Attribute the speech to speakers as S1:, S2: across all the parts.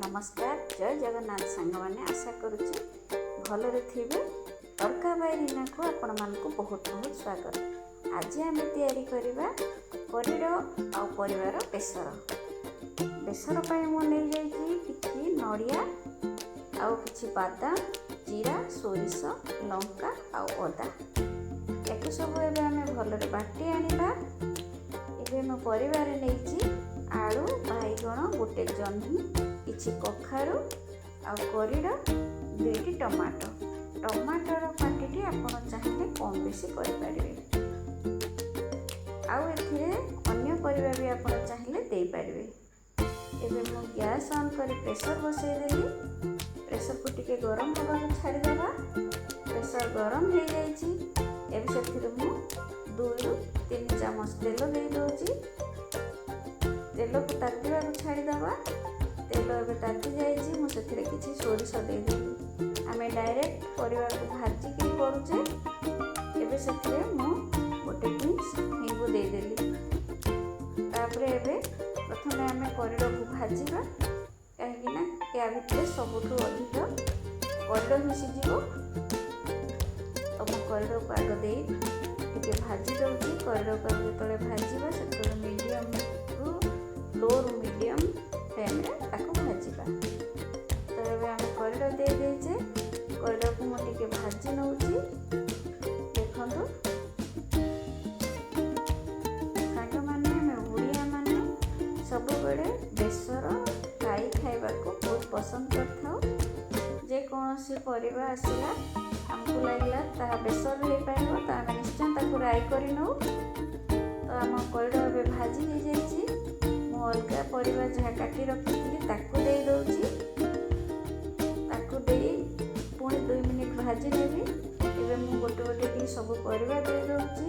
S1: नमस्कार जय जगन्नाथ सांग मैंने आशा करुच्ची भलरे थे। तड़का बाई रीना को आपण मानक बहुत बहुत स्वागत। आज आम तैयारी करवा करीड़ आ परिवार बेसर। बेसर पाई मु नहीं जाइए कि नड़िया आउ कि बादाम जीरा सोरिष लंका आ अदा एक सब एवं आम भलरे बाटी आनिबा। एबे मो परिवार नहीं आलू बैगण गोटे जह्नी किछि कखारू आ करीड़ दुईटी टमाटो। टमाटर क्वांटिटी आपण चाहिए कम बेसी करें। आउ एथिरे अन्य परिबा भी आपण चाहिए दे पारिबे। एबे मो गैस ऑन करी प्रेशर बसई देली। प्रेशर को टिके गरम होगा छाड़ी देबा। प्रेशर गरम हो जाइछि। एबे सेथिरे मु 2 ରୁ 3 चामच तेल दे दोछि। तेल को तातिबा को छाड़ी देबा। तेल एबे ताति जाइछि। मु सेथिरे किछि सोरिष दे देबी। आमे डायरेक्ट परिवा को भाजिकी करूचे। एबे सेथिरे मु गोटे पिंच हिंगु दे देली। तापरे एबे प्रथमे आमे करीड़ को भाजिबा काहेकि ना या भितरे सबुठु अधिक करीड़ मिसी जीवो। तो मु करीड़ को आग दे टिके भाजी दउची। करीड़ को जेतले भाजिबा सेतले मीडियम टू लो रु मीडियम फ्लेम रे ताको भाजिबा। तो एबे आमे करीड़ दे देजे। करीड़ को मु टिके भाजी नउची। देखंतु सांग माने आमे ओडिया माने सब बेले बेसर फ्राई खाइबा को बहुत पसंद करथाउ। जे कोनोसी परिबा आसिला हमको लागला ता बेसर रे पाइबो ता आमे निश्चय ताको फ्राई करि नउ। तो हम करीड़ एबे भाजी हो जाइछि। मु अलगा परिबा जहा काटी रखिथिली ताको दे दउछि। ताको दे पुणी 2 मिनिट भाजी नेबी। एबे मु गोटे गोटे की सब परिबा दे दउछि।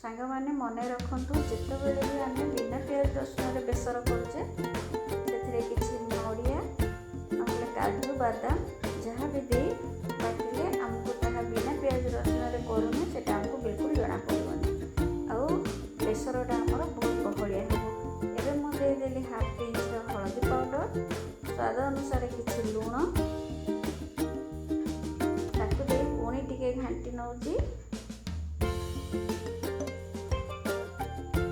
S1: सांग माने मने रखंतु जेतेबेले भी आमे बिना प्याज रसुन रे बेसर करछे सेथिरे किछि नड़िया नहले काजू बादाम जहाँ भी दे बाटिले हमको ताहा बिना प्याज रसुन रे करूने सेटा हमको बिल्कुल जଣା पड़बनी। आउ बेसरटा हमर बहुत बहलिया हेबो। एबे मु दे देली हाफ पिंच हळदी पाउडर स्वाद अनुसार किछि लूण ताकु दे पुणी टिके घांटी नउची।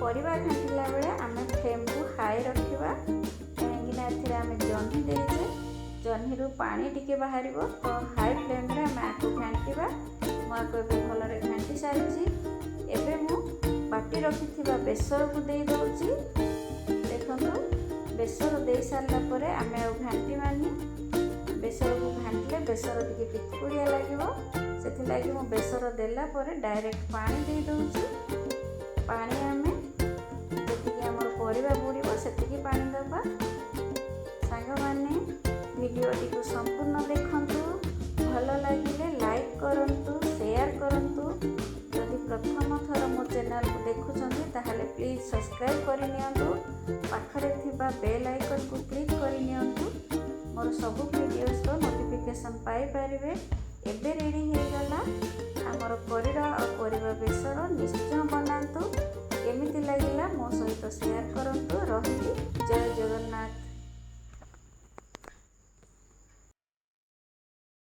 S1: परिवा घांटिला बेले आमे फ्लेम को हाई रखिबा काहेकि ना एथिरे आमे जह्नी देजे। जह्नी रु पानी टिके बाहरिबो। तो हाई फ्लेम रे आमे आकु घांटिबा। मु आकु एबे भलरे घांटी सारिछि। एबे मु बाटी रखिथिबा बेसर को दे दउची। देखंतु बेसर दे सारला परे आमे आ घांटी मानी। बेसर को घांटले बेसर टिके पितकुड़िया लागिबो। सेथि लागि मु बेसर देला परे डायरेक्ट पानी दे दउची। पानी आमे जेतिकी हमर परिबा बुड़ीबो सेतिकी पानी दबा। सांग माने वीडियोटी को संपूर्ण देखंतु। भल लागिले लाइक करंतु शेयर करंतु। यदि प्रथम थर मो चैनल को देखुछंती ताहाले प्लीज सब्सक्राइब करि नियंतु। पाखरे थिबा बेल आइकन को क्लिक करि नियंतु। मोर सब वीडियोस रो नोटिफिकेशन पाई परिबे। एबे रेडी हे गला